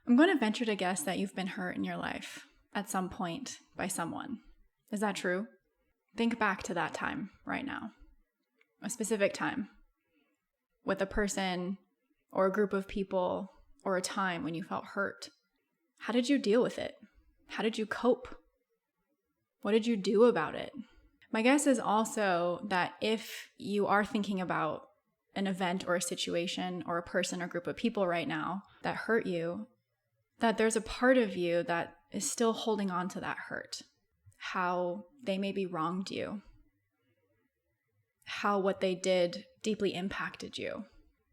I'm going to venture to guess that you've been hurt in your life at some point by someone. Is that true? Think back to that time right now, a specific time with a person or a group of people or a time when you felt hurt. How did you deal with it? How did you cope? What did you do about it? My guess is also that if you are thinking about an event or a situation or a person or group of people right now that hurt you, that there's a part of you that is still holding on to that hurt. How they maybe wronged you. How what they did deeply impacted you.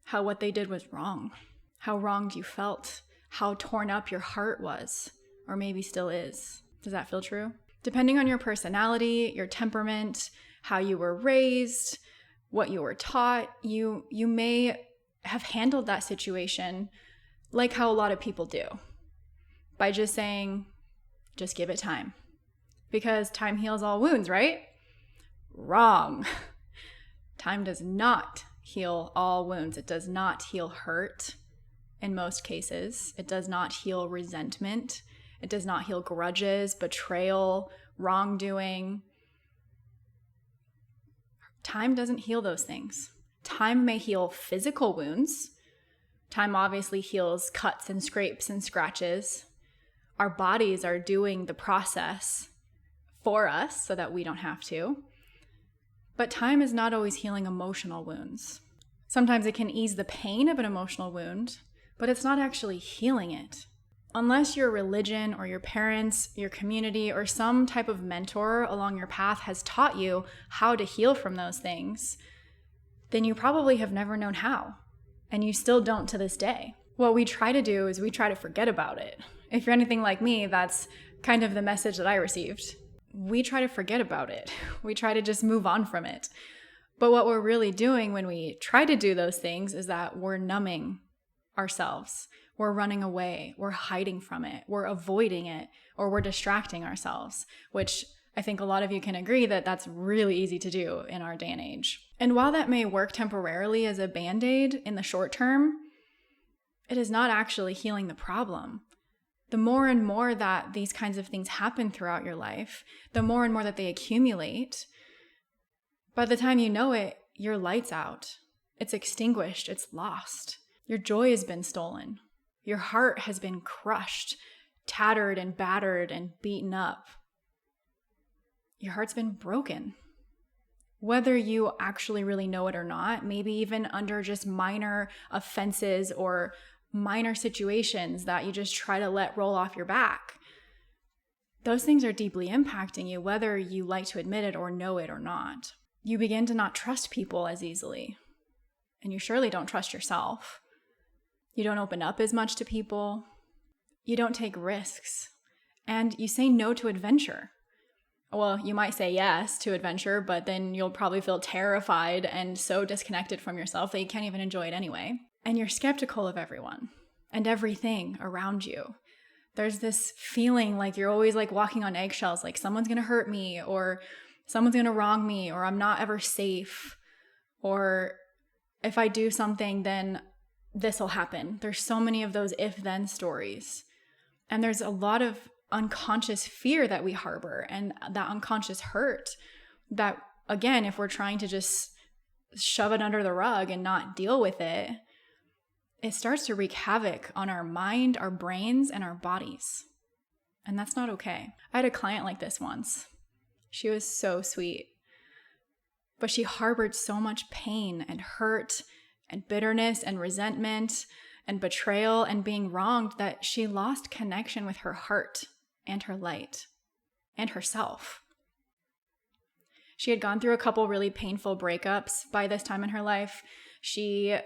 How what they did was wrong. How wronged you felt. How torn up your heart was, or maybe still is. Does that feel true? Depending on your personality, your temperament, how you were raised, what you were taught, you may have handled that situation like how a lot of people do, by just saying, just give it time. Because time heals all wounds, right? Wrong. Time does not heal all wounds. It does not heal hurt in most cases. It does not heal resentment. It does not heal grudges, betrayal, wrongdoing. Time doesn't heal those things. Time may heal physical wounds. Time obviously heals cuts and scrapes and scratches. Our bodies are doing the process for us so that we don't have to. But time is not always healing emotional wounds. Sometimes it can ease the pain of an emotional wound, but it's not actually healing it. Unless your religion or your parents, your community, or some type of mentor along your path has taught you how to heal from those things, then you probably have never known how, and you still don't to this day. What we try to do is we try to forget about it. If you're anything like me, that's kind of the message that I received. We try to forget about it. We try to just move on from it. But what we're really doing when we try to do those things is that we're numbing ourselves. We're running away. We're hiding from it. We're avoiding it, or we're distracting ourselves, which I think a lot of you can agree that that's really easy to do in our day and age. And while that may work temporarily as a Band-Aid in the short term, it is not actually healing the problem. The more and more that these kinds of things happen throughout your life, the more and more that they accumulate, by the time you know it, your light's out. It's extinguished. It's lost. Your joy has been stolen. Your heart has been crushed, tattered and battered and beaten up. Your heart's been broken. Whether you actually really know it or not, maybe even under just minor offenses or minor situations that you just try to let roll off your back. Those things are deeply impacting you, whether you like to admit it or know it or not. You begin to not trust people as easily, and you surely don't trust yourself. You don't open up as much to people. You don't take risks, and you say no to adventure. Well, you might say yes to adventure, but then you'll probably feel terrified and so disconnected from yourself that you can't even enjoy it anyway. And you're skeptical of everyone and everything around you. There's this feeling like you're always like walking on eggshells, like someone's going to hurt me, or someone's going to wrong me, or I'm not ever safe, or if I do something, then this will happen. There's so many of those if-then stories. And there's a lot of unconscious fear that we harbor, and that unconscious hurt that, again, if we're trying to just shove it under the rug and not deal with it, it starts to wreak havoc on our mind, our brains, and our bodies. And that's not okay. I had a client like this once. She was so sweet, but she harbored so much pain and hurt and bitterness and resentment and betrayal and being wronged that she lost connection with her heart and her light and herself. She had gone through a couple really painful breakups by this time in her life. She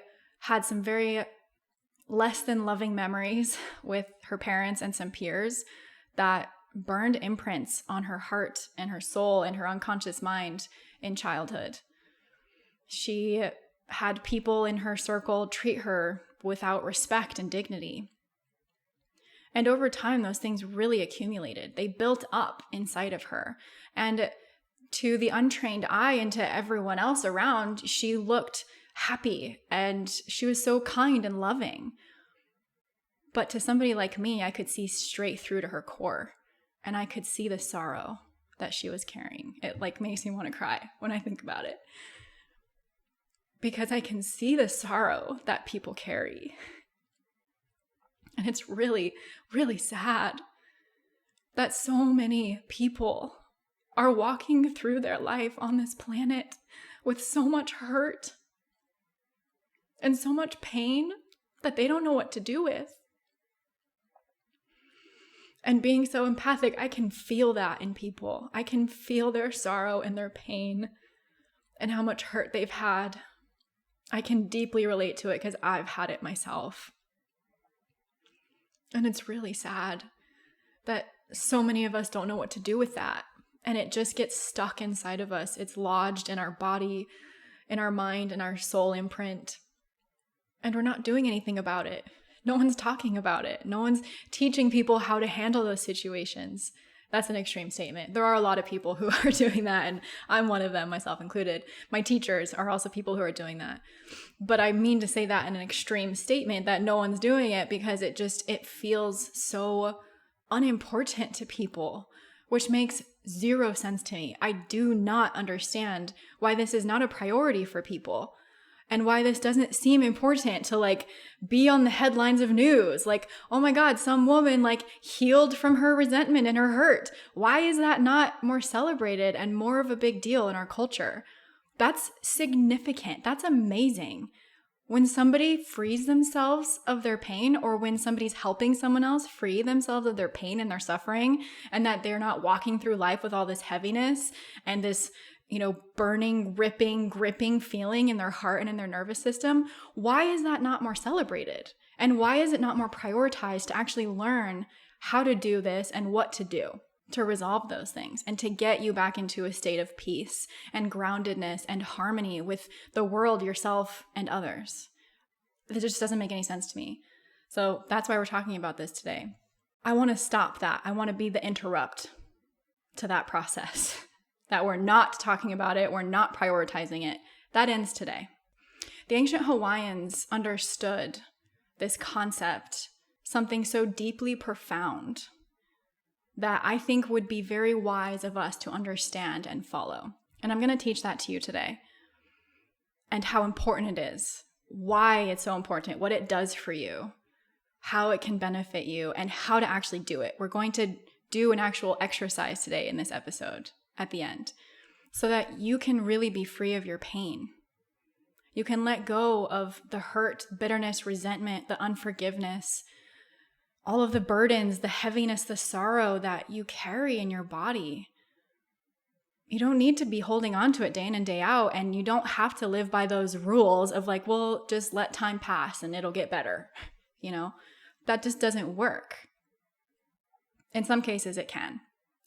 had some very less than loving memories with her parents and some peers that burned imprints on her heart and her soul and her unconscious mind in childhood. She had people in her circle treat her without respect and dignity. And over time, those things really accumulated. They built up inside of her. And to the untrained eye and to everyone else around, she looked happy and she was so kind and loving. But to somebody like me, I could see straight through to her core, and I could see the sorrow that she was carrying. It like makes me want to cry when I think about it, because I can see the sorrow that people carry. And it's really, really sad that so many people are walking through their life on this planet with so much hurt and so much pain that they don't know what to do with. And being so empathic, I can feel that in people. I can feel their sorrow and their pain and how much hurt they've had. I can deeply relate to it because I've had it myself. And it's really sad that so many of us don't know what to do with that. And it just gets stuck inside of us. It's lodged in our body, in our mind, in our soul imprint. And we're not doing anything about it. No one's talking about it. No one's teaching people how to handle those situations. That's an extreme statement. There are a lot of people who are doing that, and I'm one of them, myself included. My teachers are also people who are doing that. But I mean to say that in an extreme statement, that no one's doing it because it feels so unimportant to people, which makes zero sense to me. I do not understand why this is not a priority for people. And why this doesn't seem important to like be on the headlines of news. Like, oh my God, some woman like healed from her resentment and her hurt. Why is that not more celebrated and more of a big deal in our culture? That's significant. That's amazing. When somebody frees themselves of their pain, or when somebody's helping someone else free themselves of their pain and their suffering, and that they're not walking through life with all this heaviness and this burning, ripping, gripping feeling in their heart and in their nervous system, why is that not more celebrated? And why is it not more prioritized to actually learn how to do this and what to do to resolve those things and to get you back into a state of peace and groundedness and harmony with the world, yourself, and others? It just doesn't make any sense to me. So that's why we're talking about this today. I want to stop that. I want to be the interrupt to that process. That we're not talking about it, we're not prioritizing it. That ends today. The ancient Hawaiians understood this concept, something so deeply profound, that I think would be very wise of us to understand and follow. And I'm going to teach that to you today. And how important it is, why it's so important, what it does for you, how it can benefit you, and how to actually do it. We're going to do an actual exercise today in this episode at the end, so that you can really be free of your pain. You can let go of the hurt, bitterness, resentment, the unforgiveness, all of the burdens, the heaviness, the sorrow that you carry in your body. You don't need to be holding on to it day in and day out, and you don't have to live by those rules of like, well, just let time pass and it'll get better. That just doesn't work. In some cases it can.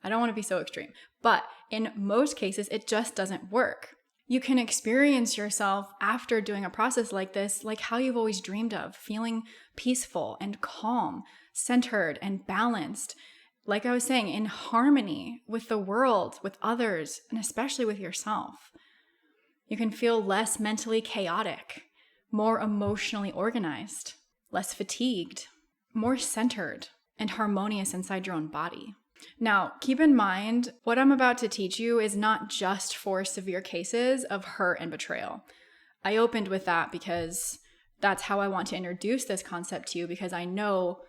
I don't want to be so extreme, but in most cases, it just doesn't work. You can experience yourself after doing a process like this, like how you've always dreamed of, feeling peaceful and calm, centered and balanced. Like I was saying, in harmony with the world, with others, and especially with yourself. You can feel less mentally chaotic, more emotionally organized, less fatigued, more centered and harmonious inside your own body. Now, keep in mind, what I'm about to teach you is not just for severe cases of hurt and betrayal. I opened with that because that's how I want to introduce this concept to you, because I know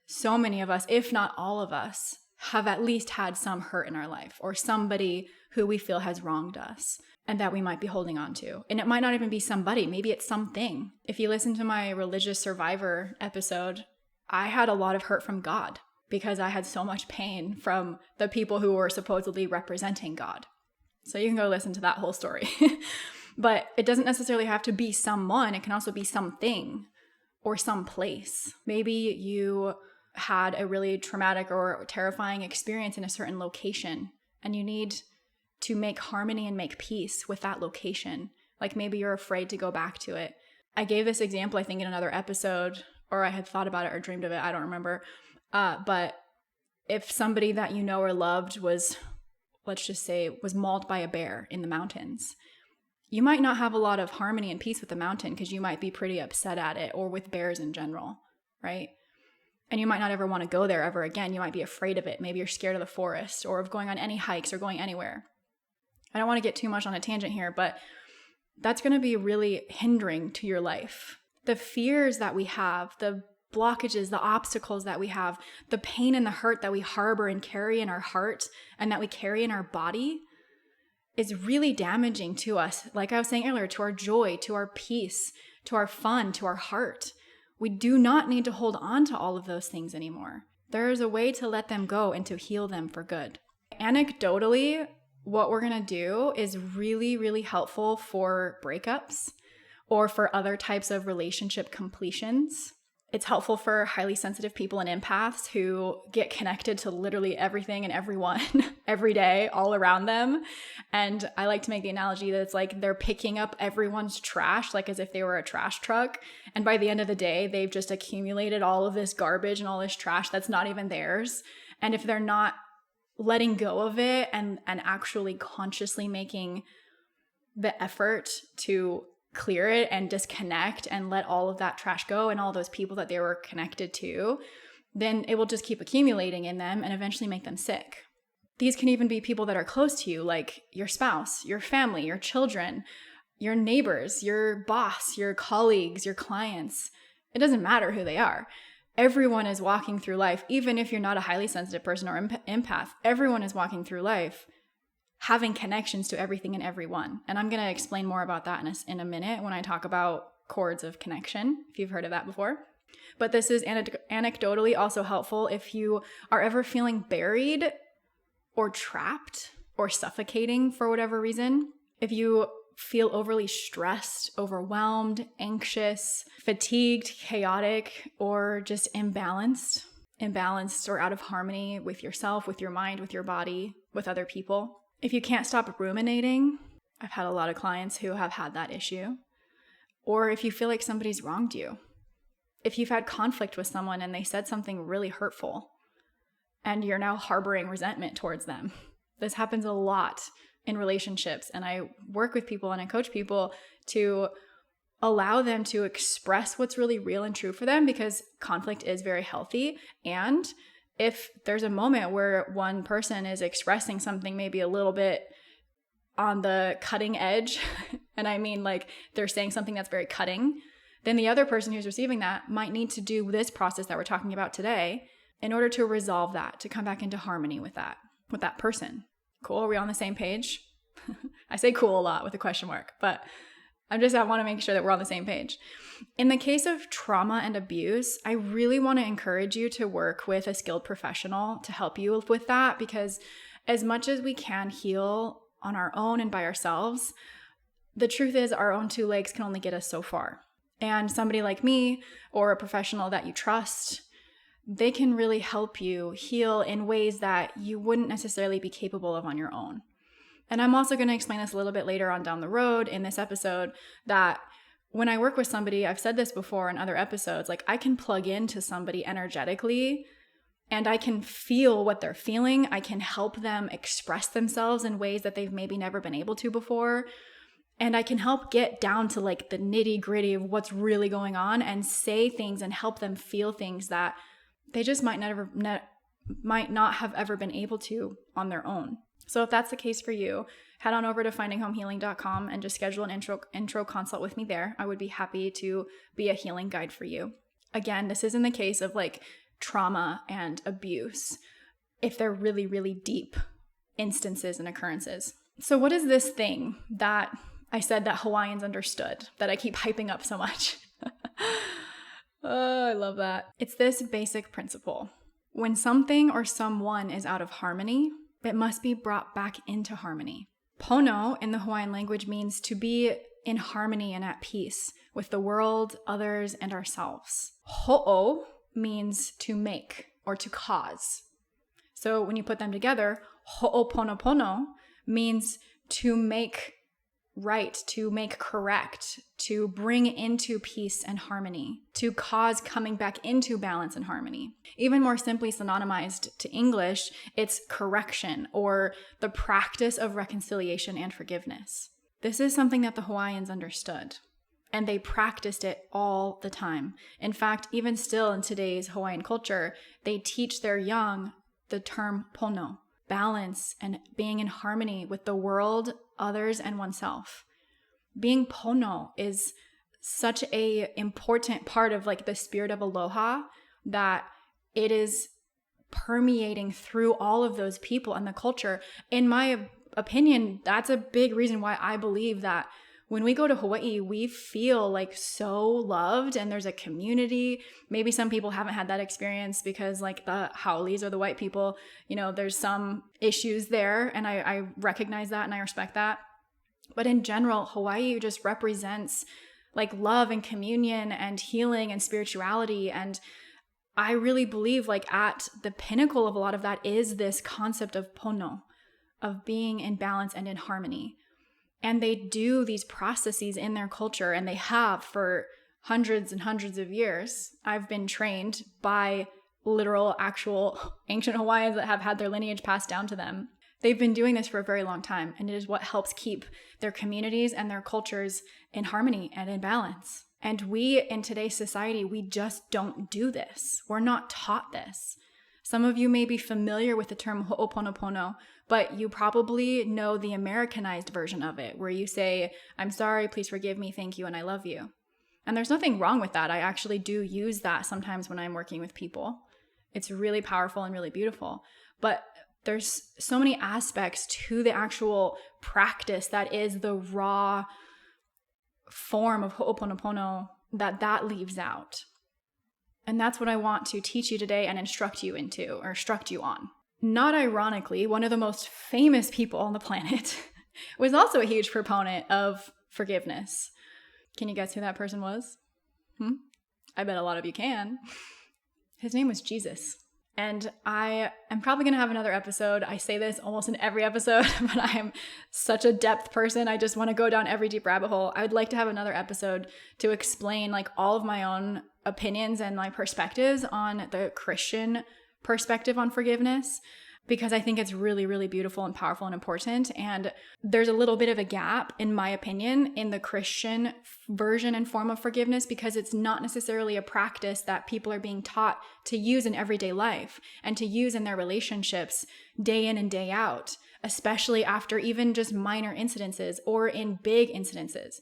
so many of us, if not all of us, have at least had some hurt in our life, or somebody who we feel has wronged us and that we might be holding on to. And it might not even be somebody, maybe it's something. If you listen to my religious survivor episode, I had a lot of hurt from God, because I had so much pain from the people who were supposedly representing God. So you can go listen to that whole story. But it doesn't necessarily have to be someone. It can also be something or some place. Maybe you had a really traumatic or terrifying experience in a certain location, and you need to make harmony and make peace with that location. Like maybe you're afraid to go back to it. I gave this example, I think, in another episode, or I had thought about it or dreamed of it. I don't remember. But if somebody that you know or loved was, let's just say, was mauled by a bear in the mountains, you might not have a lot of harmony and peace with the mountain because you might be pretty upset at it, or with bears in general, right? And you might not ever want to go there ever again. You might be afraid of it. Maybe you're scared of the forest or of going on any hikes or going anywhere. I don't want to get too much on a tangent here, but that's going to be really hindering to your life. The fears that we have, the blockages, the obstacles that we have, the pain and the hurt that we harbor and carry in our heart and that we carry in our body is really damaging to us. Like I was saying earlier, to our joy, to our peace, to our fun, to our heart. We do not need to hold on to all of those things anymore. There is a way to let them go and to heal them for good. Anecdotally, what we're going to do is really, really helpful for breakups or for other types of relationship completions. It's helpful for highly sensitive people and empaths who get connected to literally everything and everyone every day, all around them. And I like to make the analogy that it's like they're picking up everyone's trash, like as if they were a trash truck. And by the end of the day, they've just accumulated all of this garbage and all this trash that's not even theirs. And if they're not letting go of it and actually consciously making the effort to clear it and disconnect and let all of that trash go and all those people that they were connected to, then it will just keep accumulating in them and eventually make them sick. These can even be people that are close to you, like your spouse, your family, your children, your neighbors, your boss, your colleagues, your clients. It doesn't matter who they are. Everyone is walking through life, even if you're not a highly sensitive person or empath, everyone is walking through life having connections to everything and everyone. And I'm going to explain more about that in a minute when I talk about cords of connection, if you've heard of that before. But this is anecdotally also helpful if you are ever feeling buried or trapped or suffocating for whatever reason. If you feel overly stressed, overwhelmed, anxious, fatigued, chaotic, or just imbalanced or out of harmony with yourself, with your mind, with your body, with other people. If you can't stop ruminating, I've had a lot of clients who have had that issue. Or if you feel like somebody's wronged you. If you've had conflict with someone and they said something really hurtful and you're now harboring resentment towards them. This happens a lot in relationships, and I work with people and I coach people to allow them to express what's really real and true for them, because conflict is very healthy. And if there's a moment where one person is expressing something maybe a little bit on the cutting edge, and I mean like they're saying something that's very cutting, then the other person who's receiving that might need to do this process that we're talking about today in order to resolve that, to come back into harmony with that person. Cool? Are we on the same page? I say cool a lot with a question mark, but I want to make sure that we're on the same page. In the case of trauma and abuse, I really want to encourage you to work with a skilled professional to help you with that, because as much as we can heal on our own and by ourselves, the truth is our own two legs can only get us so far. And somebody like me or a professional that you trust, they can really help you heal in ways that you wouldn't necessarily be capable of on your own. And I'm also going to explain this a little bit later on down the road in this episode, that when I work with somebody, I've said this before in other episodes, like I can plug into somebody energetically and I can feel what they're feeling. I can help them express themselves in ways that they've maybe never been able to before. And I can help get down to like the nitty gritty of what's really going on and say things and help them feel things that they just might not have ever been able to on their own. So if that's the case for you, head on over to findinghomehealing.com and just schedule an intro consult with me there. I would be happy to be a healing guide for you. Again, this is in the case of like trauma and abuse, if they're really, really deep instances and occurrences. So what is this thing that I said that Hawaiians understood, that I keep hyping up so much? Oh, I love that. It's this basic principle. When something or someone is out of harmony, it must be brought back into harmony. Pono in the Hawaiian language means to be in harmony and at peace with the world, others, and ourselves. Ho'o means to make or to cause. So when you put them together, ho'oponopono means to make right, to make correct, to bring into peace and harmony, to cause coming back into balance and harmony. Even more simply synonymized to English, it's correction or the practice of reconciliation and forgiveness. This is something that the Hawaiians understood. and they practiced it all the time. In fact, even still in today's Hawaiian culture, they teach their young the term pono, balance and being in harmony with the world, others, and oneself. Being pono is such a important part of like the spirit of aloha that it is permeating through all of those people and the culture. In my opinion, that's a big reason why I believe that when we go to Hawaii, we feel like so loved and there's a community. Maybe some people haven't had that experience because like the haoles or the white people, there's some issues there, and I recognize that and I respect that. But in general, Hawaii just represents like love and communion and healing and spirituality. And I really believe like at the pinnacle of a lot of that is this concept of pono, of being in balance and in harmony. And they do these processes in their culture, and they have for hundreds and hundreds of years. I've been trained by literal, actual ancient Hawaiians that have had their lineage passed down to them. They've been doing this for a very long time, and it is what helps keep their communities and their cultures in harmony and in balance. And we, in today's society, we just don't do this. We're not taught this. Some of you may be familiar with the term ho'oponopono, but you probably know the Americanized version of it, where you say, I'm sorry, please forgive me, thank you, and I love you. And there's nothing wrong with that. I actually do use that sometimes when I'm working with people. It's really powerful and really beautiful. But there's so many aspects to the actual practice that is the raw form of ho'oponopono that leaves out. And that's what I want to teach you today and instruct you on. Not ironically, one of the most famous people on the planet was also a huge proponent of forgiveness. Can you guess who that person was? I bet a lot of you can. His name was Jesus. And I am probably going to have another episode. I say this almost in every episode, but I am such a depth person. I just want to go down every deep rabbit hole. I would like to have another episode to explain like all of my own opinions and my perspectives on the Christian perspective on forgiveness, because I think it's really, really beautiful and powerful and important. And there's a little bit of a gap, in my opinion, in the Christian version and form of forgiveness, because it's not necessarily a practice that people are being taught to use in everyday life and to use in their relationships day in and day out, especially after even just minor incidences or in big incidences.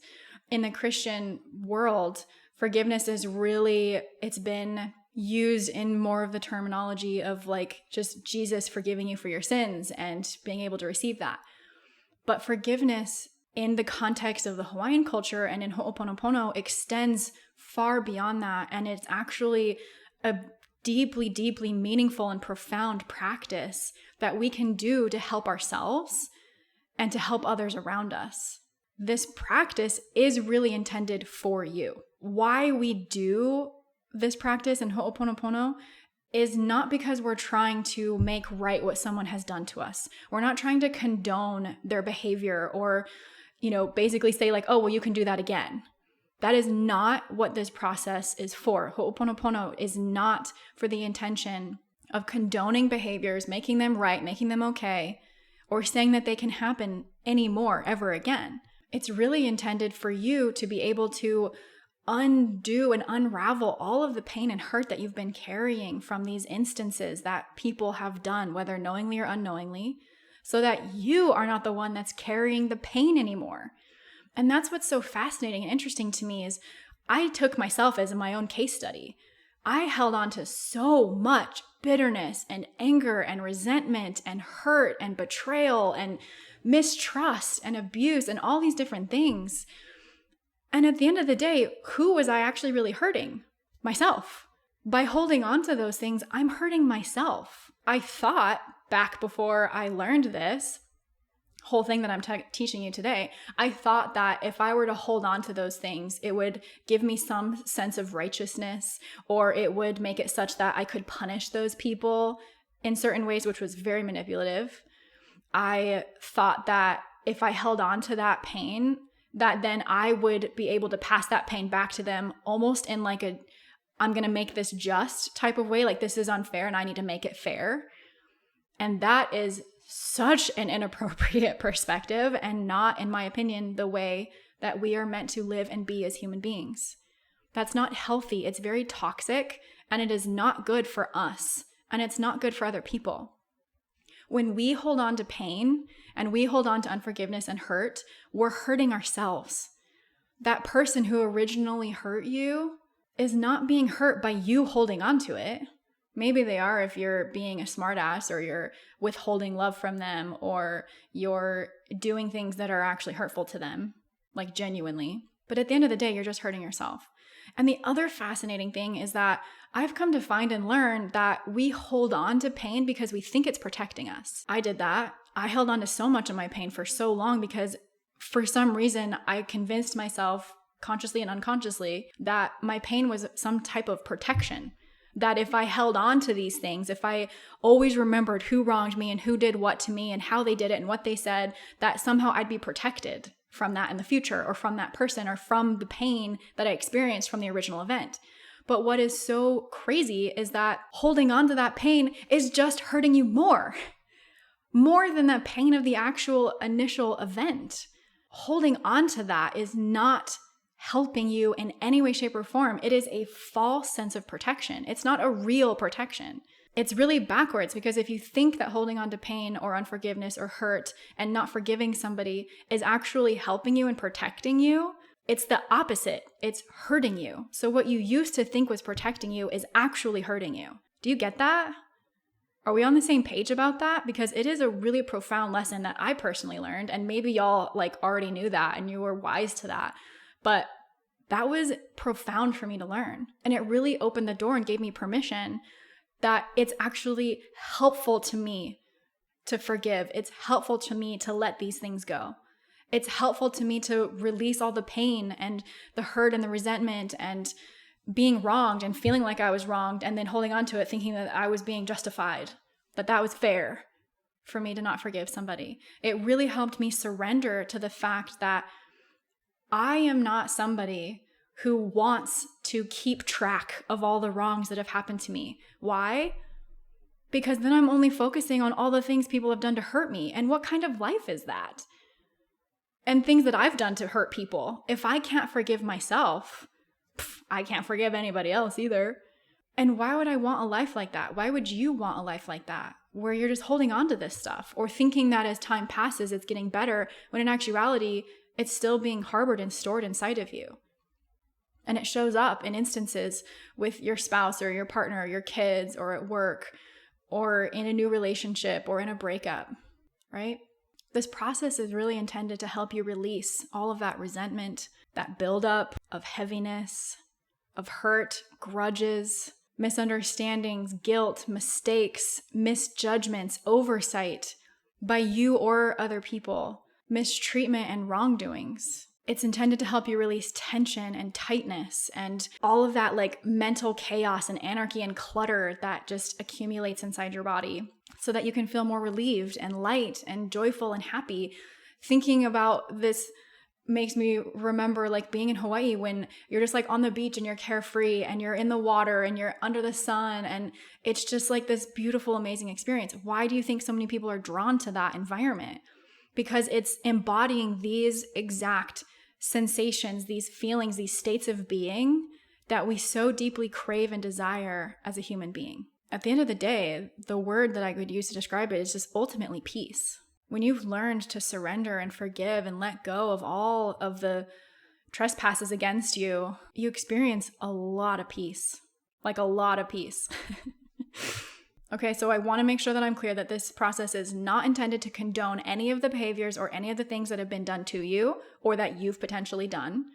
In the Christian world, forgiveness is really, it's been used in more of the terminology of like just Jesus forgiving you for your sins and being able to receive that. But forgiveness in the context of the Hawaiian culture and in Ho'oponopono extends far beyond that. And it's actually a deeply, deeply meaningful and profound practice that we can do to help ourselves and to help others around us. This practice is really intended for you. Why we do this practice in Ho'oponopono is not because we're trying to make right what someone has done to us. We're not trying to condone their behavior or, basically say like, oh, well, you can do that again. That is not what this process is for. Ho'oponopono is not for the intention of condoning behaviors, making them right, making them okay, or saying that they can happen anymore ever again. It's really intended for you to be able to undo and unravel all of the pain and hurt that you've been carrying from these instances that people have done, whether knowingly or unknowingly, so that you are not the one that's carrying the pain anymore. And that's what's so fascinating and interesting to me is I took myself as my own case study. I held on to so much bitterness and anger and resentment and hurt and betrayal and mistrust and abuse and all these different things. And at the end of the day, who was I actually really hurting? Myself. By holding on to those things, I'm hurting myself. I thought back before I learned this whole thing that I'm teaching you today, I thought that if I were to hold on to those things, it would give me some sense of righteousness, or it would make it such that I could punish those people in certain ways, which was very manipulative. I thought that if I held on to that pain, that then I would be able to pass that pain back to them almost in like a, I'm going to make this just type of way, like this is unfair and I need to make it fair. And that is such an inappropriate perspective and not, in my opinion, the way that we are meant to live and be as human beings. That's not healthy. It's very toxic, and it is not good for us, and it's not good for other people. When we hold on to pain and we hold on to unforgiveness and hurt, we're hurting ourselves. That person who originally hurt you is not being hurt by you holding on to it. Maybe they are if you're being a smartass, or you're withholding love from them, or you're doing things that are actually hurtful to them, like genuinely. But at the end of the day, you're just hurting yourself. And the other fascinating thing is that I've come to find and learn that we hold on to pain because we think it's protecting us. I did that. I held on to so much of my pain for so long because for some reason I convinced myself, consciously and unconsciously, that my pain was some type of protection. That if I held on to these things, if I always remembered who wronged me and who did what to me and how they did it and what they said, that somehow I'd be protected from that in the future, or from that person, or from the pain that I experienced from the original event. But what is so crazy is that holding on to that pain is just hurting you more than the pain of the actual initial event. Holding on to that is not helping you in any way, shape, or form. It is a false sense of protection. It's not a real protection. It's really backwards, because if you think that holding on to pain or unforgiveness or hurt and not forgiving somebody is actually helping you and protecting you, it's the opposite. It's hurting you. So what you used to think was protecting you is actually hurting you. Do you get that? Are we on the same page about that? Because it is a really profound lesson that I personally learned, and maybe y'all already knew that and you were wise to that. But that was profound for me to learn. And it really opened the door and gave me permission that it's actually helpful to me to forgive. It's helpful to me to let these things go. It's helpful to me to release all the pain and the hurt and the resentment and being wronged and feeling like I was wronged, and then holding on to it thinking that I was being justified, that was fair for me to not forgive somebody. It really helped me surrender to the fact that I am not somebody who wants to keep track of all the wrongs that have happened to me. Why? Because then I'm only focusing on all the things people have done to hurt me. And what kind of life is that? And things that I've done to hurt people. If I can't forgive myself, I can't forgive anybody else either. And why would I want a life like that? Why would you want a life like that, where you're just holding on to this stuff or thinking that as time passes, it's getting better, when in actuality, it's still being harbored and stored inside of you? And it shows up in instances with your spouse or your partner or your kids or at work or in a new relationship or in a breakup, right? This process is really intended to help you release all of that resentment, that buildup of heaviness, of hurt, grudges, misunderstandings, guilt, mistakes, misjudgments, oversight by you or other people, mistreatment and wrongdoings. It's intended to help you release tension and tightness and all of that mental chaos and anarchy and clutter that just accumulates inside your body, so that you can feel more relieved and light and joyful and happy. Thinking about this makes me remember being in Hawaii, when you're just on the beach and you're carefree and you're in the water and you're under the sun, and it's just this beautiful, amazing experience. Why do you think so many people are drawn to that environment? Because it's embodying these exact sensations, these feelings, these states of being that we so deeply crave and desire as a human being. At the end of the day, the word that I would use to describe it is just ultimately peace. When you've learned to surrender and forgive and let go of all of the trespasses against you, you experience a lot of peace. A lot of peace. Okay, so I want to make sure that I'm clear that this process is not intended to condone any of the behaviors or any of the things that have been done to you or that you've potentially done.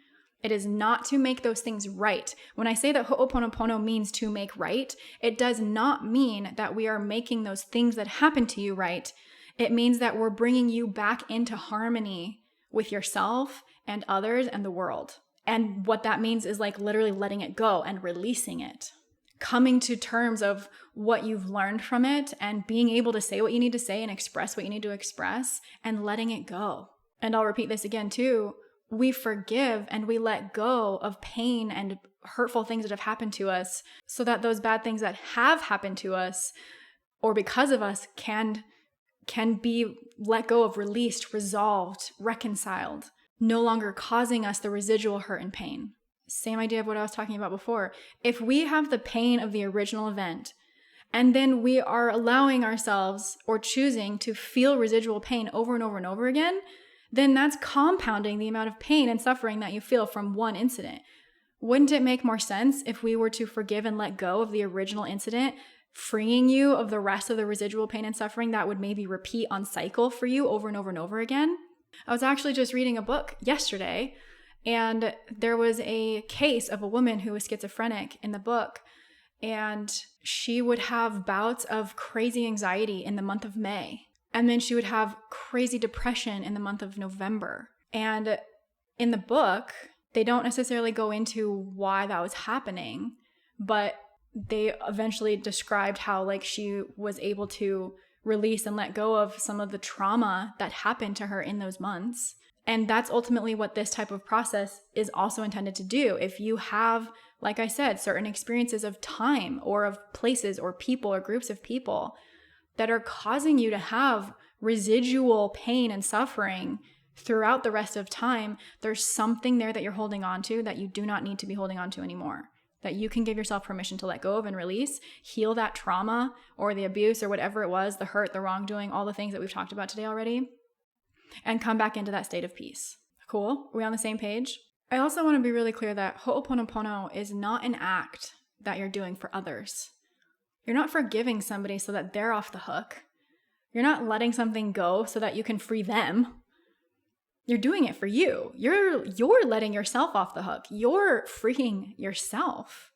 It is not to make those things right. When I say that Ho'oponopono means to make right, it does not mean that we are making those things that happened to you right. It means that we're bringing you back into harmony with yourself and others and the world. And what that means is literally letting it go and releasing it. Coming to terms of what you've learned from it and being able to say what you need to say and express what you need to express and letting it go. And I'll repeat this again too. We forgive and we let go of pain and hurtful things that have happened to us, so that those bad things that have happened to us or because of us can be let go of, released, resolved, reconciled. no longer causing us the residual hurt and pain. Same idea of what I was talking about before. If we have the pain of the original event, and then we are allowing ourselves or choosing to feel residual pain over and over and over again, then that's compounding the amount of pain and suffering that you feel from one incident. Wouldn't it make more sense if we were to forgive and let go of the original incident, freeing you of the rest of the residual pain and suffering that would maybe repeat on cycle for you over and over and over again? I was actually just reading a book yesterday, and there was a case of a woman who was schizophrenic in the book, and she would have bouts of crazy anxiety in the month of May. And then she would have crazy depression in the month of November. And in the book, they don't necessarily go into why that was happening, but they eventually described how like she was able to release and let go of some of the trauma that happened to her in those months. And that's ultimately what this type of process is also intended to do. If you have, like I said, certain experiences of time or of places or people or groups of people that are causing you to have residual pain and suffering throughout the rest of time, there's something there that you're holding on to that you do not need to be holding on to anymore, that you can give yourself permission to let go of and release, heal that trauma or the abuse or whatever it was, the hurt, the wrongdoing, all the things that we've talked about today already, and come back into that state of peace. Cool? Are we on the same page? I also want to be really clear that Ho'oponopono is not an act that you're doing for others. You're not forgiving somebody so that they're off the hook. You're not letting something go so that you can free them. You're doing it for you. You're letting yourself off the hook. You're freeing yourself.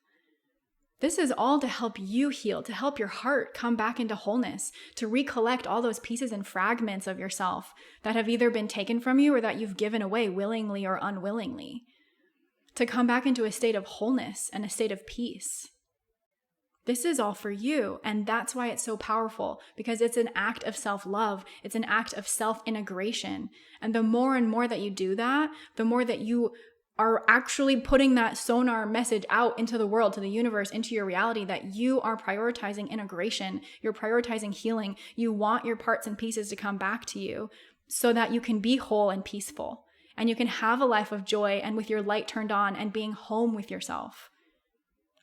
This is all to help you heal, to help your heart come back into wholeness, to recollect all those pieces and fragments of yourself that have either been taken from you or that you've given away willingly or unwillingly, to come back into a state of wholeness and a state of peace. This is all for you, and that's why it's so powerful, because it's an act of self-love. It's an act of self-integration. And the more and more that you do that, the more that you are actually putting that sonar message out into the world, to the universe, into your reality, that you are prioritizing integration, you're prioritizing healing. You want your parts and pieces to come back to you so that you can be whole and peaceful, and you can have a life of joy and with your light turned on and being home with yourself,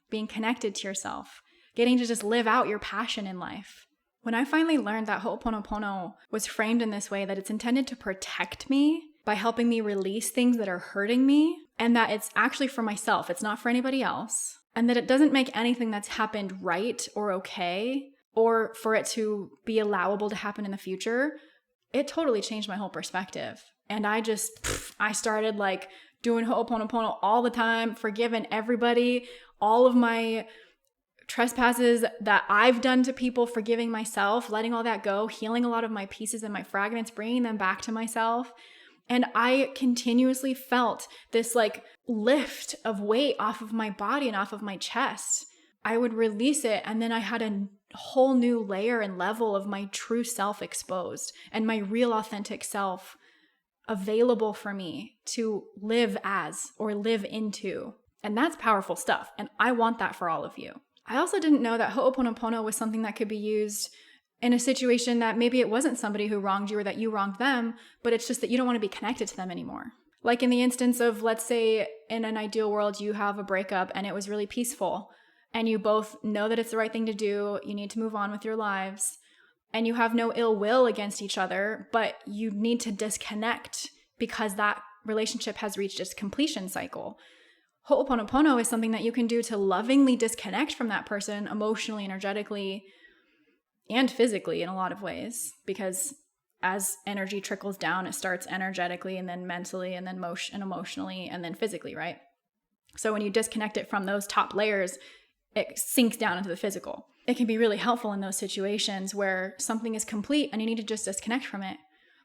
being connected to yourself, getting to just live out your passion in life. When I finally learned that Ho'oponopono was framed in this way, that it's intended to protect me by helping me release things that are hurting me, and that it's actually for myself, it's not for anybody else, and that it doesn't make anything that's happened right or okay, or for it to be allowable to happen in the future, it totally changed my whole perspective. And I started like doing Ho'oponopono all the time, forgiving everybody, all of my trespasses that I've done to people, forgiving myself, letting all that go, healing a lot of my pieces and my fragments, bringing them back to myself. And I continuously felt this like lift of weight off of my body and off of my chest. I would release it, and then I had a whole new layer and level of my true self exposed and my real authentic self available for me to live as or live into. And that's powerful stuff. And I want that for all of you. I also didn't know that Ho'oponopono was something that could be used in a situation that maybe it wasn't somebody who wronged you or that you wronged them, but it's just that you don't want to be connected to them anymore. Like in the instance of, let's say in an ideal world, you have a breakup and it was really peaceful and you both know that it's the right thing to do, you need to move on with your lives, and you have no ill will against each other, but you need to disconnect because that relationship has reached its completion cycle. Ho'oponopono is something that you can do to lovingly disconnect from that person emotionally, energetically, and physically in a lot of ways, because as energy trickles down, it starts energetically and then mentally and then emotionally and then physically, right? So when you disconnect it from those top layers, it sinks down into the physical. It can be really helpful in those situations where something is complete and you need to just disconnect from it.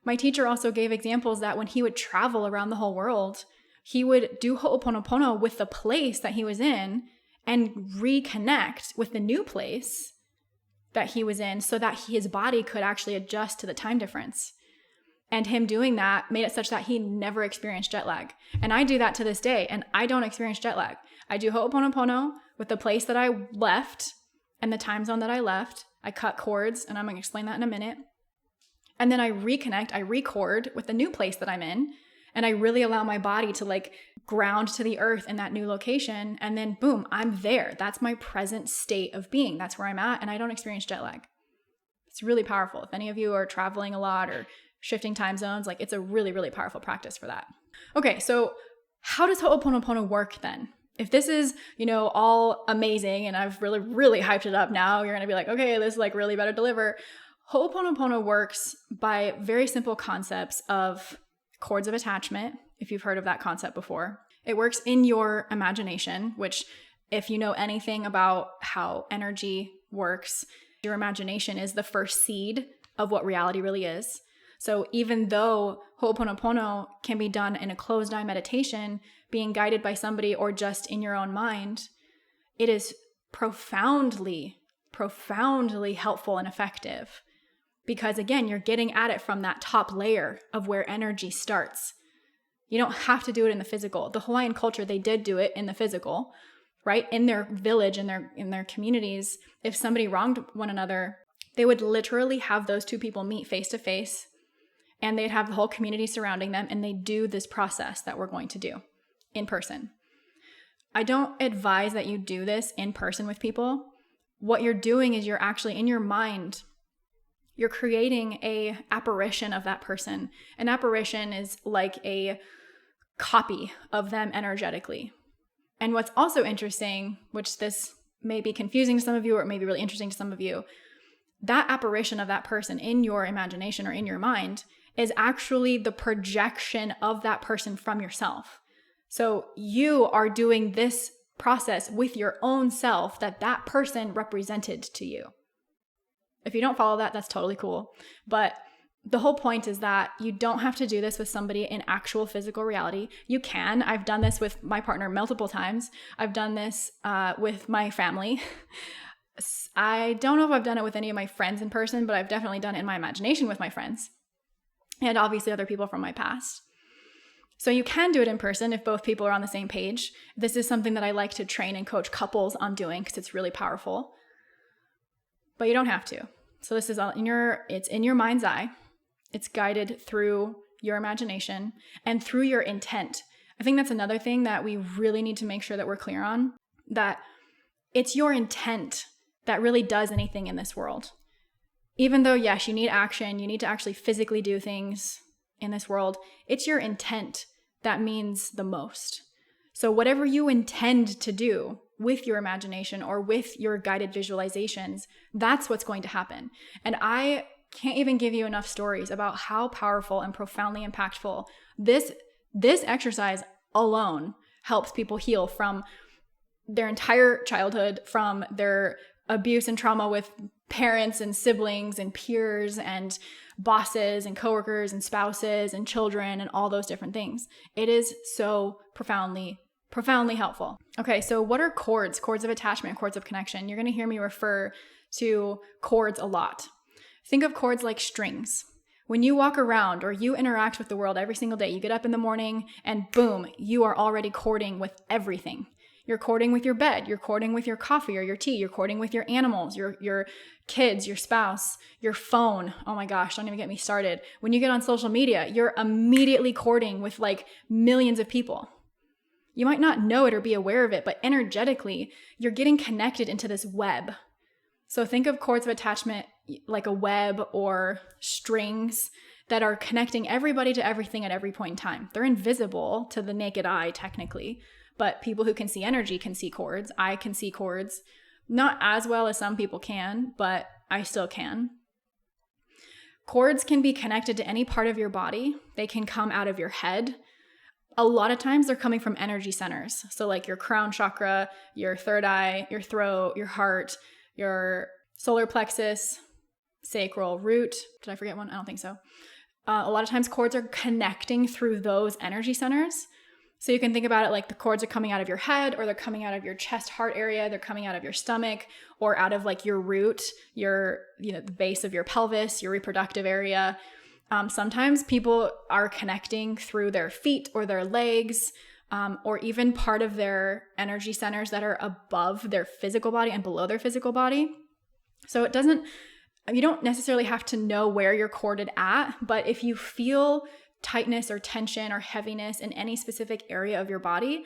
My teacher also gave examples that when he would travel around the whole world, he would do Ho'oponopono with the place that he was in and reconnect with the new place that he was in so that his body could actually adjust to the time difference. And him doing that made it such that he never experienced jet lag. And I do that to this day, and I don't experience jet lag. I do Ho'oponopono with the place that I left and the time zone that I left. I cut cords, and I'm going to explain that in a minute. And then I reconnect, I record with the new place that I'm in. And I really allow my body to like ground to the earth in that new location. And then boom, I'm there. That's my present state of being. That's where I'm at. And I don't experience jet lag. It's really powerful. If any of you are traveling a lot or shifting time zones, like it's a really, really powerful practice for that. Okay, so how does Ho'oponopono work then? If this is, all amazing and I've really, really hyped it up now, you're going to be like, okay, this like really better deliver. Ho'oponopono works by very simple concepts of cords of attachment, if you've heard of that concept before. It works in your imagination, which if you know anything about how energy works, your imagination is the first seed of what reality really is. So even though Ho'oponopono can be done in a closed eye meditation, being guided by somebody or just in your own mind, it is profoundly, profoundly helpful and effective. Because again, you're getting at it from that top layer of where energy starts. You don't have to do it in the physical. The Hawaiian culture, they did do it in the physical, right? In their village, in their communities, if somebody wronged one another, they would literally have those two people meet face to face, and they'd have the whole community surrounding them, and they do this process that we're going to do in person. I don't advise that you do this in person with people. What you're doing is you're actually in your mind, you're creating a apparition of that person. An apparition is like a copy of them energetically. And what's also interesting, which this may be confusing to some of you or it may be really interesting to some of you, that apparition of that person in your imagination or in your mind is actually the projection of that person from yourself. So you are doing this process with your own self that person represented to you. If you don't follow that, that's totally cool. But the whole point is that you don't have to do this with somebody in actual physical reality. You can. I've done this with my partner multiple times. I've done this with my family. I don't know if I've done it with any of my friends in person, but I've definitely done it in my imagination with my friends and obviously other people from my past. So you can do it in person if both people are on the same page. This is something that I like to train and coach couples on doing because it's really powerful. But you don't have to. So this is all it's in your mind's eye. It's guided through your imagination and through your intent. I think that's another thing that we really need to make sure that we're clear on, that it's your intent that really does anything in this world. Even though, yes, you need action, you need to actually physically do things in this world, it's your intent that means the most. So whatever you intend to do with your imagination or with your guided visualizations, that's what's going to happen. And I can't even give you enough stories about how powerful and profoundly impactful this exercise alone helps people heal from their entire childhood, from their abuse and trauma with parents and siblings and peers and bosses and coworkers and spouses and children and all those different things. It is so profoundly helpful. Okay, so what are cords? Cords of attachment, cords of connection. You're going to hear me refer to cords a lot. Think of cords like strings. When you walk around or you interact with the world every single day, you get up in the morning and boom, you are already cording with everything. You're cording with your bed, you're cording with your coffee or your tea, you're cording with your animals, your kids, your spouse, your phone. Oh my gosh, don't even get me started. When you get on social media, you're immediately cording with like millions of people. You might not know it or be aware of it, but energetically, you're getting connected into this web. So think of cords of attachment like a web or strings that are connecting everybody to everything at every point in time. They're invisible to the naked eye, technically, but people who can see energy can see cords. I can see cords, not as well as some people can, but I still can. Cords can be connected to any part of your body. They can come out of your head. A lot of times they're coming from energy centers. So like your crown chakra, your third eye, your throat, your heart, your solar plexus, sacral, root. Did I forget one? I don't think so. A lot of times cords are connecting through those energy centers. So you can think about it like the cords are coming out of your head, or they're coming out of your chest heart area, they're coming out of your stomach, or out of like your root, the base of your pelvis, your reproductive area. Sometimes people are connecting through their feet or their legs, or even part of their energy centers that are above their physical body and below their physical body. So you don't necessarily have to know where you're corded at, but if you feel tightness or tension or heaviness in any specific area of your body,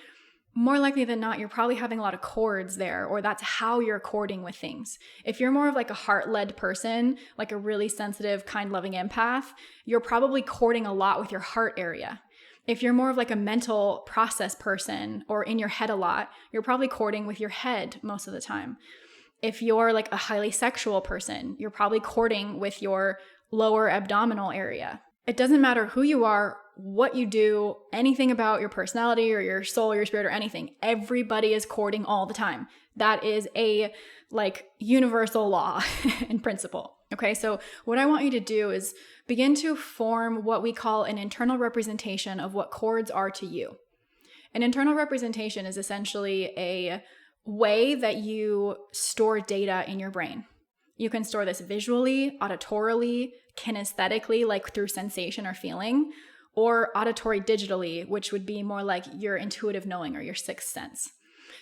more likely than not, you're probably having a lot of cords there, or that's how you're cording with things. If you're more of like a heart-led person, like a really sensitive, kind, loving empath, you're probably cording a lot with your heart area. If you're more of like a mental process person or in your head a lot, you're probably cording with your head most of the time. If you're like a highly sexual person, you're probably cording with your lower abdominal area. It doesn't matter who you are, what you do, anything about your personality or your soul or your spirit or anything. Everybody is cording all the time. That is a like universal law and principle. Okay, so what I want you to do is begin to form what we call an internal representation of what cords are to you. An internal representation is essentially a way that you store data in your brain. You can store this visually, auditorily, kinesthetically, like through sensation or feeling, or auditory digitally, which would be more like your intuitive knowing or your sixth sense.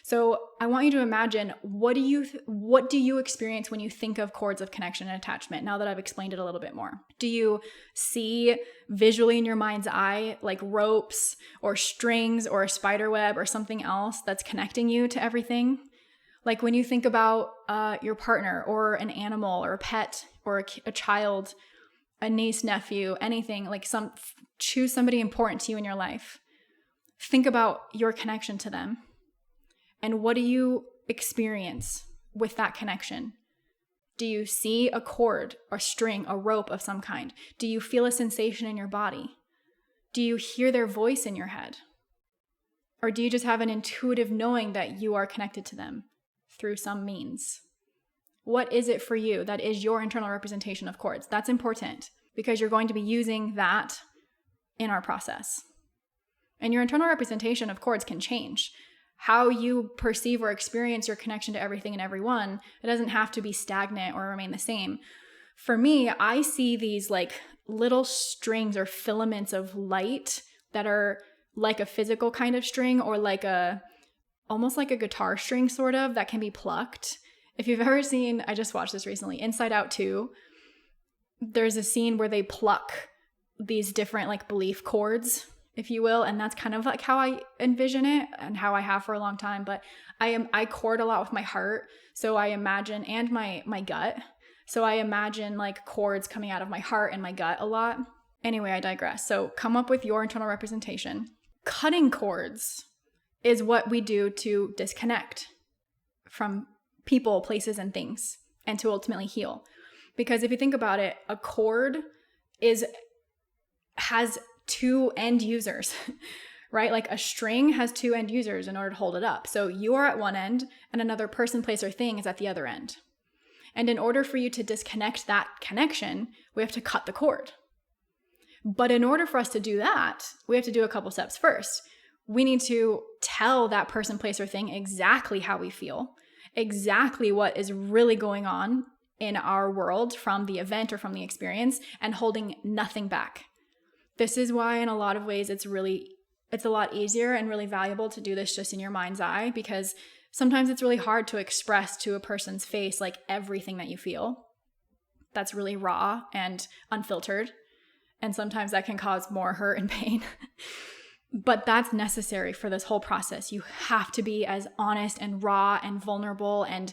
So I want you to imagine, what do you experience when you think of cords of connection and attachment, now that I've explained it a little bit more? Do you see visually in your mind's eye like ropes or strings or a spider web or something else that's connecting you to everything? Like when you think about your partner or an animal or a pet or a child, a niece, nephew, anything, like choose somebody important to you in your life. Think about your connection to them. And what do you experience with that connection? Do you see a cord, a string, a rope of some kind? Do you feel a sensation in your body? Do you hear their voice in your head? Or do you just have an intuitive knowing that you are connected to them through some means? What is it for you that is your internal representation of cords? That's important because you're going to be using that in our process. And your internal representation of cords can change. How you perceive or experience your connection to everything and everyone, it doesn't have to be stagnant or remain the same. For me, I see these like little strings or filaments of light that are like a physical kind of string, or like almost like a guitar string sort of, that can be plucked. If you've ever seen, I just watched this recently, Inside Out 2, there's a scene where they pluck these different like belief cords, if you will, and that's kind of like how I envision it and how I have for a long time. But I cord a lot with my heart, so I imagine, and my gut, so I imagine like cords coming out of my heart and my gut a lot. Anyway, I digress. So come up with your internal representation. Cutting cords is what we do to disconnect from people, places, and things, and to ultimately heal. Because if you think about it, a cord has two end users, right? Like a string has two end users in order to hold it up. So you are at one end and another person, place, or thing is at the other end. And in order for you to disconnect that connection, we have to cut the cord. But in order for us to do that, we have to do a couple steps first. We need to tell that person, place, or thing exactly how we feel, exactly what is really going on in our world from the event or from the experience, and holding nothing back. This is why in a lot of ways it's a lot easier and really valuable to do this just in your mind's eye, because sometimes it's really hard to express to a person's face like everything that you feel. That's really raw and unfiltered. And sometimes that can cause more hurt and pain. But that's necessary for this whole process. You have to be as honest and raw and vulnerable, and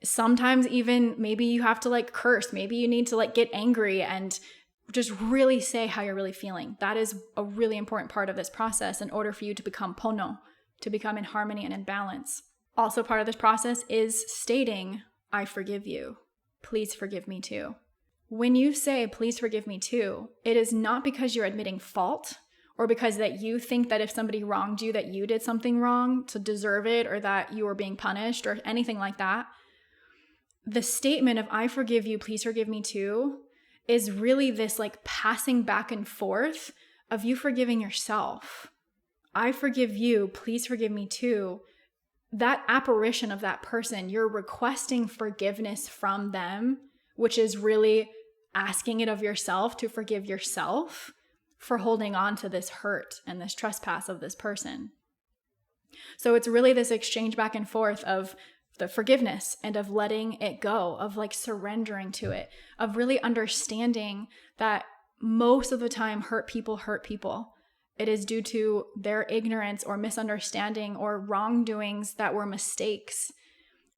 sometimes even maybe you have to like curse. Maybe you need to like get angry and just really say how you're really feeling. That is a really important part of this process in order for you to become pono, to become in harmony and in balance. Also part of this process is stating, I forgive you. Please forgive me too. When you say, please forgive me too, it is not because you're admitting fault or because that you think that if somebody wronged you, that you did something wrong to deserve it, or that you were being punished or anything like that. The statement of I forgive you, please forgive me too, is really this like passing back and forth of you forgiving yourself. I forgive you, please forgive me too. That apparition of that person, you're requesting forgiveness from them, which is really asking it of yourself to forgive yourself for holding on to this hurt and this trespass of this person. So it's really this exchange back and forth of the forgiveness and of letting it go, of like surrendering to it, of really understanding that most of the time hurt people, it is due to their ignorance or misunderstanding or wrongdoings that were mistakes,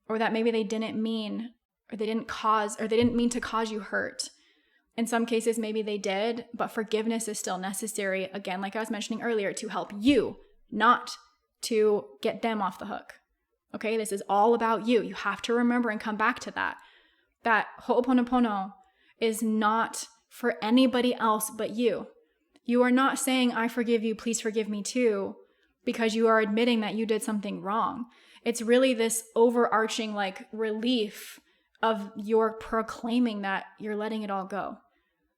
or that maybe they didn't mean, or they didn't mean to cause you hurt. In some cases, maybe they did, but forgiveness is still necessary, again, like I was mentioning earlier, to help you, not to get them off the hook. Okay, this is all about you. You have to remember and come back to that. That ho'oponopono is not for anybody else but you. You are not saying, I forgive you, please forgive me too, because you are admitting that you did something wrong. It's really this overarching like relief of your proclaiming that you're letting it all go,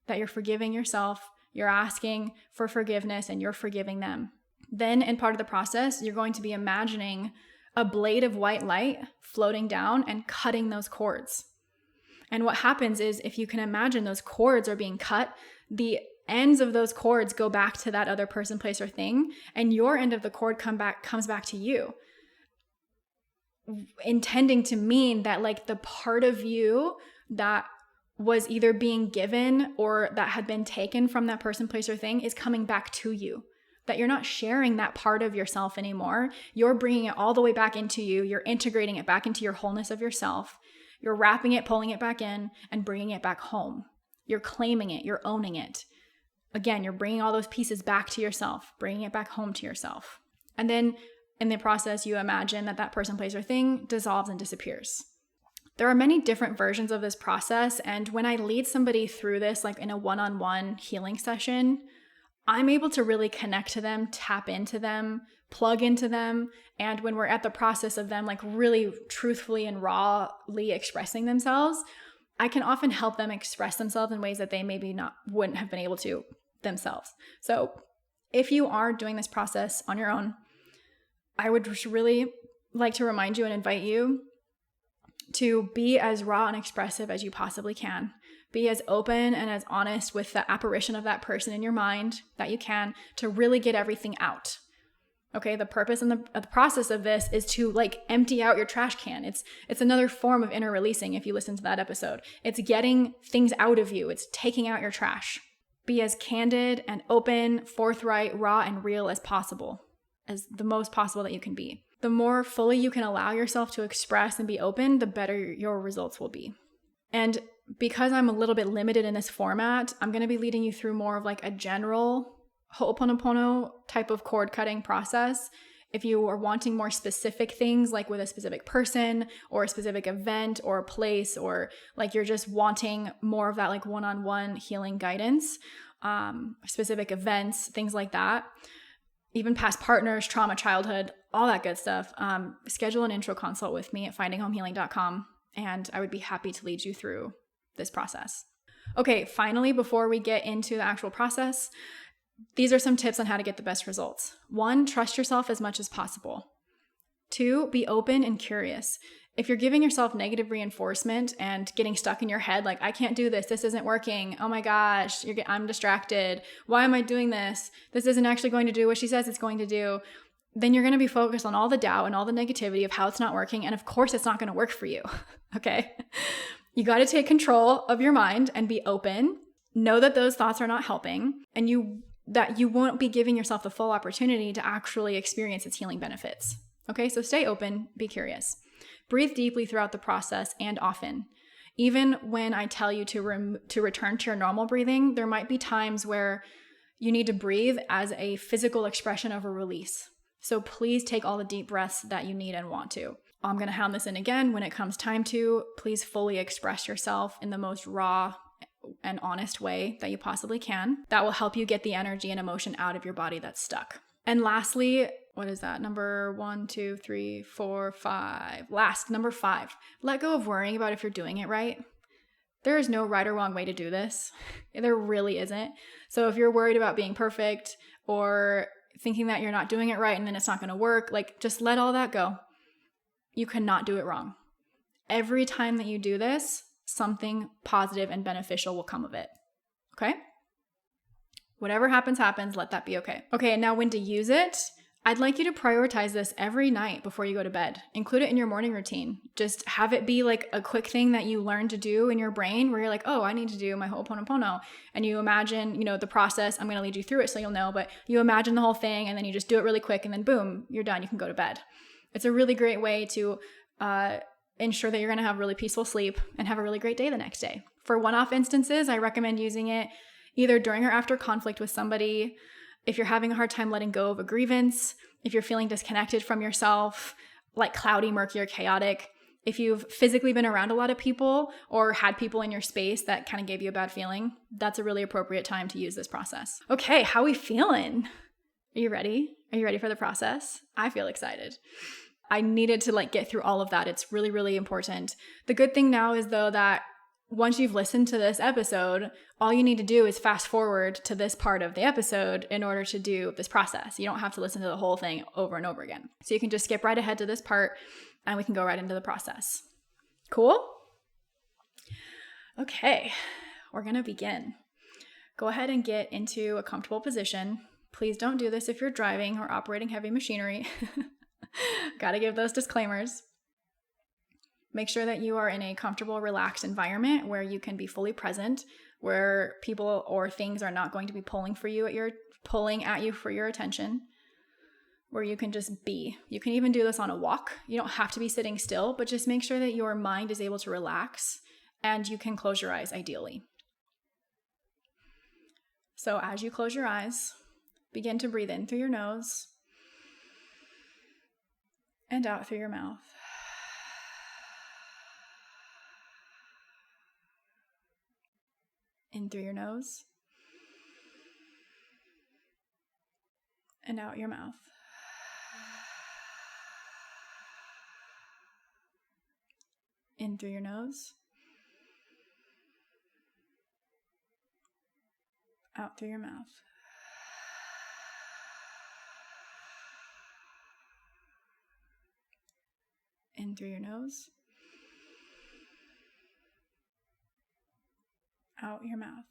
that you're forgiving yourself, you're asking for forgiveness, and you're forgiving them. Then in part of the process, you're going to be imagining a blade of white light floating down and cutting those cords. And what happens is, if you can imagine those cords are being cut, the ends of those cords go back to that other person, place, or thing, and your end of the cord comes back to you. Intending to mean that like the part of you that was either being given or that had been taken from that person, place, or thing is coming back to you. That you're not sharing that part of yourself anymore. You're bringing it all the way back into you. You're integrating it back into your wholeness of yourself. You're wrapping it, pulling it back in, and bringing it back home. You're claiming it. You're owning it. Again, you're bringing all those pieces back to yourself, bringing it back home to yourself. And then in the process, you imagine that that person, place, or thing dissolves and disappears. There are many different versions of this process. And when I lead somebody through this, like in a one-on-one healing session, I'm able to really connect to them, tap into them, plug into them. And when we're at the process of them like really truthfully and rawly expressing themselves, I can often help them express themselves in ways that they maybe wouldn't have been able to themselves. So if you are doing this process on your own, I would just really like to remind you and invite you to be as raw and expressive as you possibly can. Be as open and as honest with the apparition of that person in your mind that you can, to really get everything out. Okay, the purpose and the process of this is to like empty out your trash can. It's another form of inner releasing if you listen to that episode. It's getting things out of you. It's taking out your trash. Be as candid and open, forthright, raw, and real as possible, as the most possible that you can be. The more fully you can allow yourself to express and be open, the better your results will be. And because I'm a little bit limited in this format, I'm going to be leading you through more of like a general ho'oponopono type of cord cutting process. If you are wanting more specific things, like with a specific person or a specific event or a place, or like you're just wanting more of that like one-on-one healing guidance, specific events, things like that, even past partners, trauma, childhood, all that good stuff, schedule an intro consult with me at findinghomehealing.com, and I would be happy to lead you through this process. Okay, finally, before we get into the actual process, these are some tips on how to get the best results. 1, trust yourself as much as possible. 2, be open and curious. If you're giving yourself negative reinforcement and getting stuck in your head, like, I can't do this, this isn't working, oh my gosh, I'm distracted, why am I doing this? This isn't actually going to do what she says it's going to do. Then you're going to be focused on all the doubt and all the negativity of how it's not working. And of course, it's not going to work for you. Okay. You got to take control of your mind and be open. Know that those thoughts are not helping, and that you won't be giving yourself the full opportunity to actually experience its healing benefits. Okay. So stay open, be curious. Breathe deeply throughout the process and often. Even when I tell you to return to your normal breathing, there might be times where you need to breathe as a physical expression of a release. So please take all the deep breaths that you need and want to. I'm going to hound this in again when it comes time to. Please fully express yourself in the most raw and honest way that you possibly can. That will help you get the energy and emotion out of your body that's stuck. And lastly, what is that? Number 1, 2, 3, 4, 5. Last, number 5. Let go of worrying about if you're doing it right. There is no right or wrong way to do this. There really isn't. So if you're worried about being perfect or thinking that you're not doing it right and then it's not going to work, like, just let all that go. You cannot do it wrong. Every time that you do this, something positive and beneficial will come of it. Okay? Whatever happens, happens. Let that be okay. Okay, and now when to use it. I'd like you to prioritize this every night before you go to bed. Include it in your morning routine. Just have it be like a quick thing that you learn to do in your brain where you're like, oh, I need to do my Ho'oponopono. And you imagine, the process. I'm going to lead you through it so you'll know, but you imagine the whole thing and then you just do it really quick and then boom, you're done. You can go to bed. It's a really great way to ensure that you're going to have really peaceful sleep and have a really great day the next day. For one-off instances, I recommend using it either during or after conflict with somebody. If you're having a hard time letting go of a grievance, if you're feeling disconnected from yourself, like cloudy, murky, or chaotic, if you've physically been around a lot of people or had people in your space that kind of gave you a bad feeling, that's a really appropriate time to use this process. Okay, how are we feeling? Are you ready? Are you ready for the process? I feel excited. I needed to get through all of that. It's really, really important. The good thing now is though that once you've listened to this episode, all you need to do is fast forward to this part of the episode in order to do this process. You don't have to listen to the whole thing over and over again. So you can just skip right ahead to this part and we can go right into the process. Cool? Okay, we're going to begin. Go ahead and get into a comfortable position. Please don't do this if you're driving or operating heavy machinery. Got to give those disclaimers. Make sure that you are in a comfortable, relaxed environment where you can be fully present, where people or things are not going to be pulling at you for your attention, where you can just be. You can even do this on a walk. You don't have to be sitting still, but just make sure that your mind is able to relax and you can close your eyes ideally. So as you close your eyes, begin to breathe in through your nose and out through your mouth. In through your nose and out your mouth. In through your nose, out through your mouth. In through your nose, out your mouth.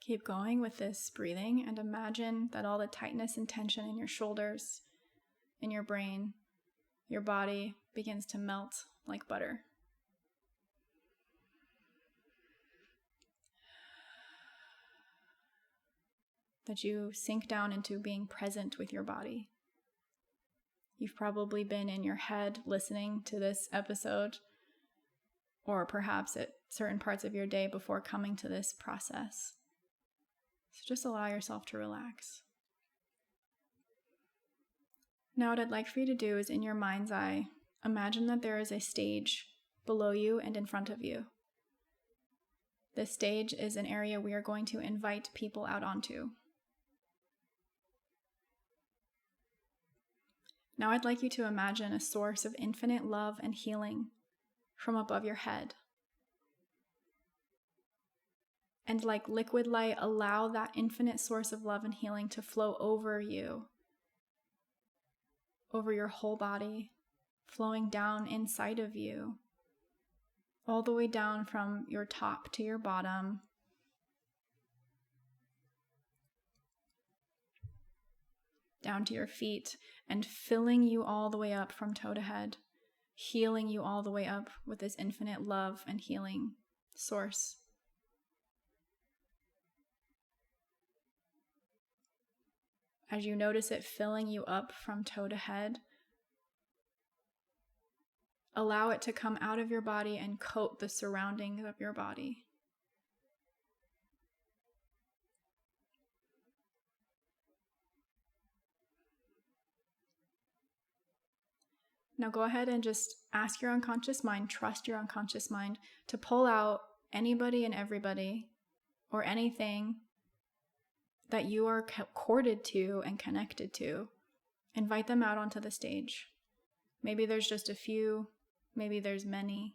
Keep going with this breathing and imagine that all the tightness and tension in your shoulders, in your brain, your body begins to melt like butter. That you sink down into being present with your body. You've probably been in your head listening to this episode, or perhaps at certain parts of your day before coming to this process. So just allow yourself to relax. Now what I'd like for you to do is in your mind's eye, imagine that there is a stage below you and in front of you. This stage is an area we are going to invite people out onto. Now I'd like you to imagine a source of infinite love and healing from above your head. And like liquid light, allow that infinite source of love and healing to flow over you, over your whole body, flowing down inside of you, all the way down from your top to your bottom, down to your feet, and filling you all the way up from toe to head, healing you all the way up with this infinite love and healing source. As you notice it filling you up from toe to head, allow it to come out of your body and coat the surroundings of your body. Now go ahead and just ask your unconscious mind, trust your unconscious mind to pull out anybody and everybody or anything that you are corded to and connected to. Invite them out onto the stage. Maybe there's just a few, maybe there's many.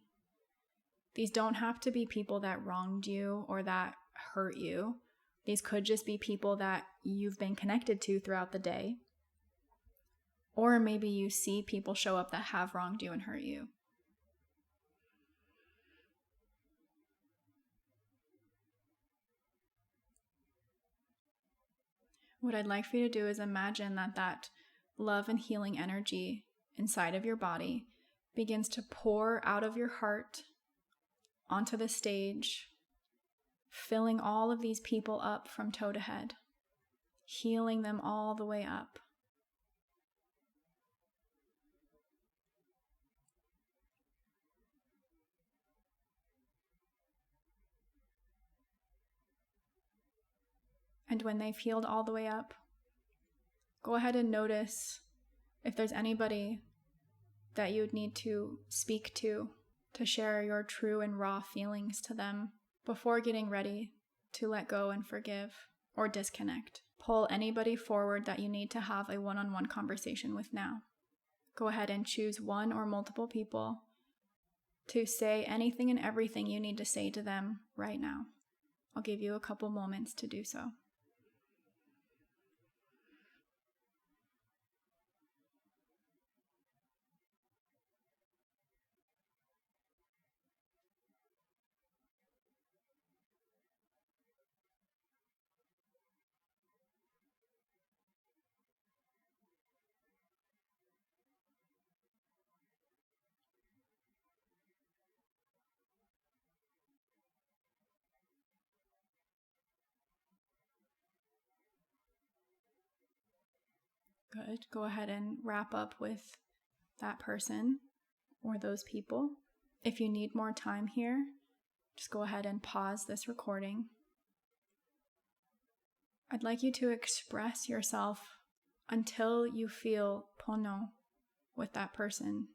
These don't have to be people that wronged you or that hurt you. These could just be people that you've been connected to throughout the day. Or maybe you see people show up that have wronged you and hurt you. What I'd like for you to do is imagine that love and healing energy inside of your body begins to pour out of your heart onto the stage, filling all of these people up from toe to head, healing them all the way up. And when they've healed all the way up, go ahead and notice if there's anybody that you would need to speak to share your true and raw feelings to them before getting ready to let go and forgive or disconnect. Pull anybody forward that you need to have a one-on-one conversation with now. Go ahead and choose one or multiple people to say anything and everything you need to say to them right now. I'll give you a couple moments to do so. Good. Go ahead and wrap up with that person or those people. If you need more time here, just go ahead and pause this recording. I'd like you to express yourself until you feel pono with that person.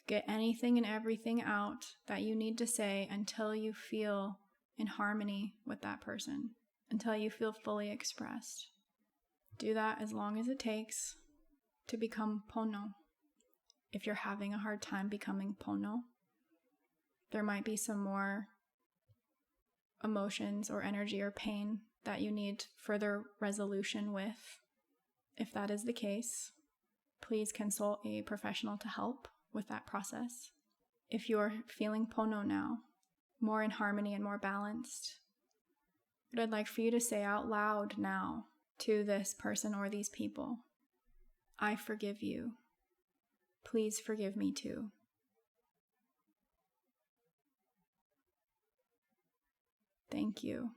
Get anything and everything out that you need to say until you feel in harmony with that person, until you feel fully expressed. Do that as long as it takes to become pono. If you're having a hard time becoming pono, there might be some more emotions or energy or pain that you need further resolution with. If that is the case, please consult a professional to help with that process. If you're feeling pono now, more in harmony and more balanced, what I'd like for you to say out loud now to this person or these people: I forgive you. Please forgive me too. Thank you.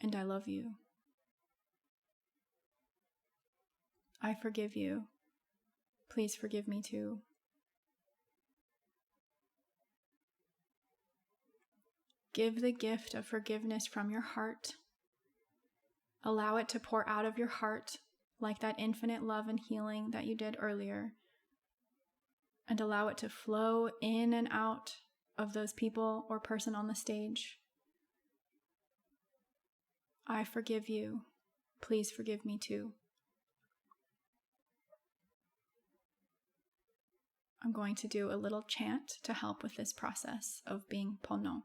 And I love you. I forgive you. Please forgive me too. Give the gift of forgiveness from your heart. Allow it to pour out of your heart like that infinite love and healing that you did earlier. And allow it to flow in and out of those people or person on the stage. I forgive you. Please forgive me too. I'm going to do a little chant to help with this process of being pono.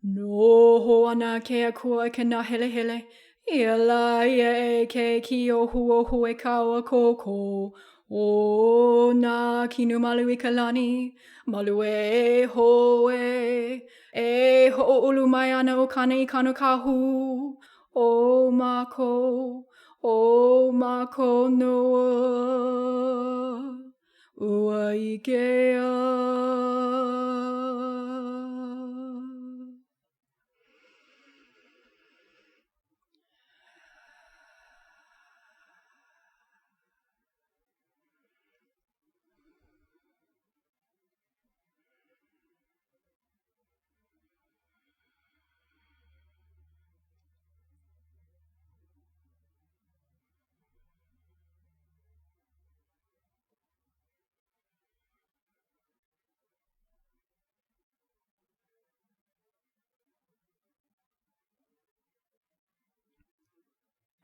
No hoana ke akua ke na hele hele. Ila ye ke ki o huo hue kaua koko. O na kinu malu I kalani. Malu e ho e. E ho ulu mai ana o kana I kanu kahu. O mako. O mako noa. Ua ikea.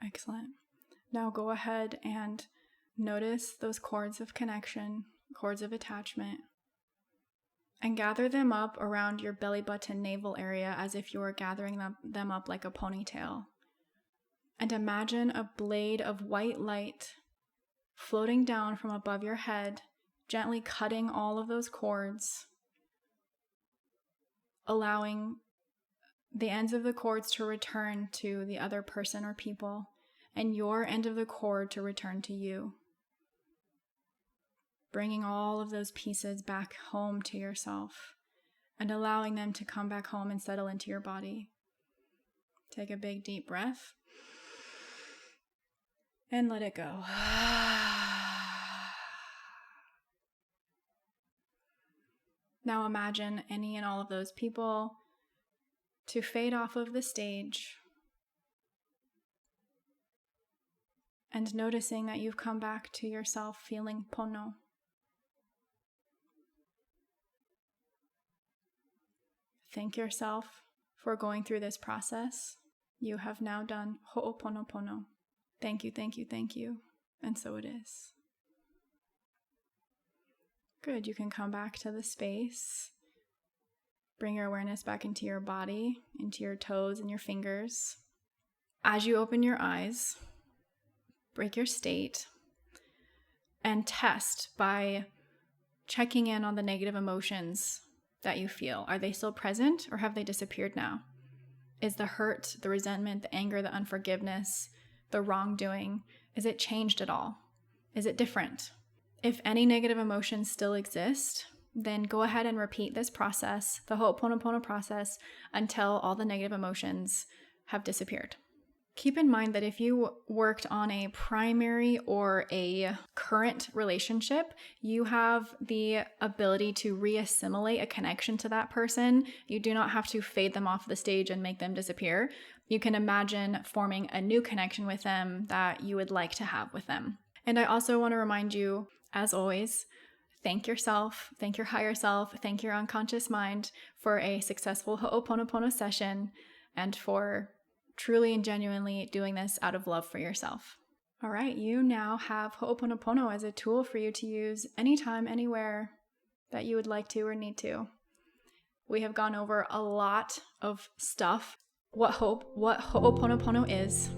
Excellent. Now go ahead and notice those cords of connection, cords of attachment, and gather them up around your belly button navel area as if you were gathering them up like a ponytail. And imagine a blade of white light floating down from above your head, gently cutting all of those cords, allowing the ends of the cords to return to the other person or people, and your end of the cord to return to you. Bringing all of those pieces back home to yourself and allowing them to come back home and settle into your body. Take a big deep breath and let it go. Now imagine any and all of those people to fade off of the stage, and noticing that you've come back to yourself feeling pono. Thank yourself for going through this process. You have now done ho'oponopono. Thank you, thank you, thank you. And so it is. Good, you can come back to the space. Bring your awareness back into your body, into your toes and your fingers. As you open your eyes, break your state and test by checking in on the negative emotions that you feel. Are they still present or have they disappeared now? Is the hurt, the resentment, the anger, the unforgiveness, the wrongdoing, is it changed at all? Is it different? If any negative emotions still exist, then go ahead and repeat this process, the Ho'oponopono process, until all the negative emotions have disappeared. Keep in mind that if you worked on a primary or a current relationship, you have the ability to re-assimilate a connection to that person. You do not have to fade them off the stage and make them disappear. You can imagine forming a new connection with them that you would like to have with them. And I also want to remind you, as always, thank yourself, thank your higher self, thank your unconscious mind for a successful Ho'oponopono session and for truly and genuinely doing this out of love for yourself. All right, you now have Ho'oponopono as a tool for you to use anytime, anywhere that you would like to or need to. We have gone over a lot of stuff. What Ho'oponopono is,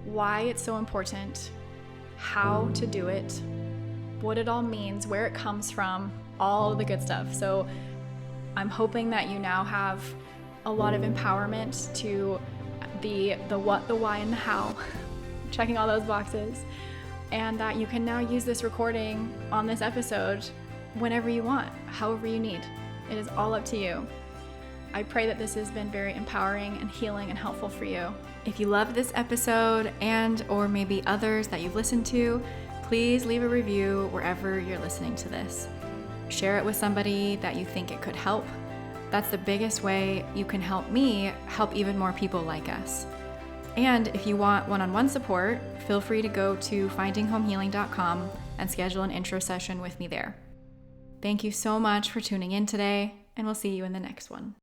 why it's so important, how to do it, what it all means, where it comes from, all the good stuff. So I'm hoping that you now have a lot of empowerment to the what, the why, and the how, checking all those boxes, and that you can now use this recording on this episode whenever you want, however you need. It is all up to you. I pray that this has been very empowering and healing and helpful for you. If you loved this episode and or maybe others that you've listened to, please leave a review wherever you're listening to this. Share it with somebody that you think it could help. That's the biggest way you can help me help even more people like us. And if you want one-on-one support, feel free to go to findinghomehealing.com and schedule an intro session with me there. Thank you so much for tuning in today, and we'll see you in the next one.